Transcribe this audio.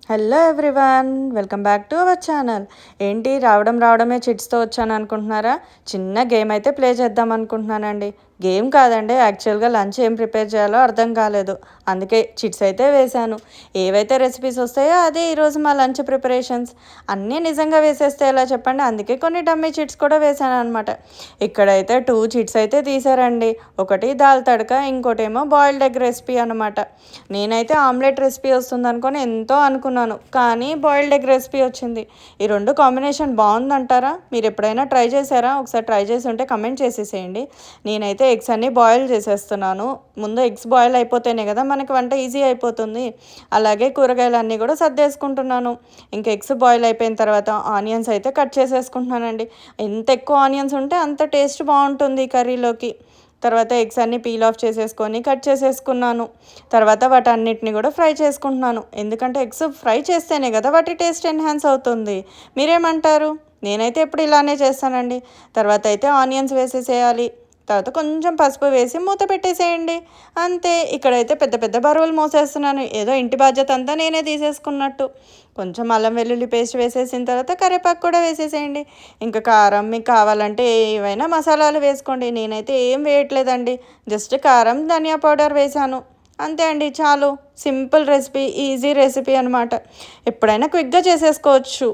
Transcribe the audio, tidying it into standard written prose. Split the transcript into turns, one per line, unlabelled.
Hello everyone, welcome back to our channel. ఏంటి రావడమే చిట్స్తో వచ్చాను అనుకుంటున్నారా? చిన్న గేమ్ అయితే ప్లే చేద్దాం అనుకుంటున్నానండి. గేమ్ కాదండి, యాక్చువల్గా లంచ్ ఏం ప్రిపేర్ చేయాలో అర్థం కాలేదు, అందుకే చిట్స్ అయితే వేశాను. ఏవైతే రెసిపీస్ వస్తాయో అదే ఈరోజు మా లంచ్ ప్రిపరేషన్స్. అన్నీ నిజంగా వేసేస్తే ఎలా చెప్పండి, అందుకే కొన్ని డమ్మీ చిట్స్ కూడా వేశాను అనమాట. ఇక్కడైతే 2 చిట్స్ అయితే తీసారండి. ఒకటి దాల్ తడక, ఇంకోటేమో బాయిల్డ్ ఎగ్ రెసిపీ అనమాట. నేనైతే ఆమ్లెట్ రెసిపీ వస్తుంది అనుకొని ఎంతో అనుకున్నాను, కానీ బాయిల్డ్ ఎగ్ రెసిపీ వచ్చింది. ఈ రెండు కాంబినేషన్ బాగుందంటారా? మీరు ఎప్పుడైనా ట్రై చేశారా? ఒకసారి ట్రై చేసి ఉంటే కమెంట్ చేసేసేయండి. నేనైతే ఎగ్స్ అన్నీ బాయిల్ చేసేస్తున్నాను. ముందు ఎగ్స్ బాయిల్ అయిపోతేనే కదా మనకి వంట ఈజీ అయిపోతుంది. అలాగే కూరగాయలు అన్నీ కూడా సర్దేసుకుంటున్నాను. ఇంకా ఎగ్స్ బాయిల్ అయిపోయిన తర్వాత ఆనియన్స్ అయితే కట్ చేసేసుకుంటున్నానండి. ఎంత ఎక్కువ ఆనియన్స్ ఉంటే అంత టేస్ట్ బాగుంటుంది కర్రీలోకి. తర్వాత ఎగ్స్ అన్నీ పీల్ ఆఫ్ చేసేసుకొని కట్ చేసేసుకున్నాను. తర్వాత వాటన్నిటిని కూడా ఫ్రై చేసుకుంటున్నాను, ఎందుకంటే ఎగ్స్ ఫ్రై చేస్తేనే కదా వాటి టేస్ట్ ఎన్హాన్స్ అవుతుంది. మీరేమంటారు? నేనైతే ఎప్పుడు ఇలానే చేస్తానండి. తర్వాత అయితే ఆనియన్స్ వేసేసేయాలి. తర్వాత కొంచెం పసుపు వేసి మూత పెట్టేసేయండి, అంతే. ఇక్కడైతే పెద్ద పెద్ద బరువులు మోసేస్తున్నాను, ఏదో ఇంటి బాధ్యత అంతా నేనే తీసేసుకున్నట్టు. కొంచెం అల్లం వెల్లుల్లి పేస్ట్ వేసేసిన తర్వాత కరివేపాకు కూడా వేసేసేయండి. ఇంకా కారం మీకు కావాలంటే ఏవైనా మసాలాలు వేసుకోండి. నేనైతే ఏం వేయట్లేదండి, జస్ట్ కారం ధనియా పౌడర్ వేసాను, అంతే అండి. చాలు, సింపుల్ రెసిపీ, ఈజీ రెసిపీ అనమాట. ఎప్పుడైనా క్విక్గా చేసేసుకోవచ్చు.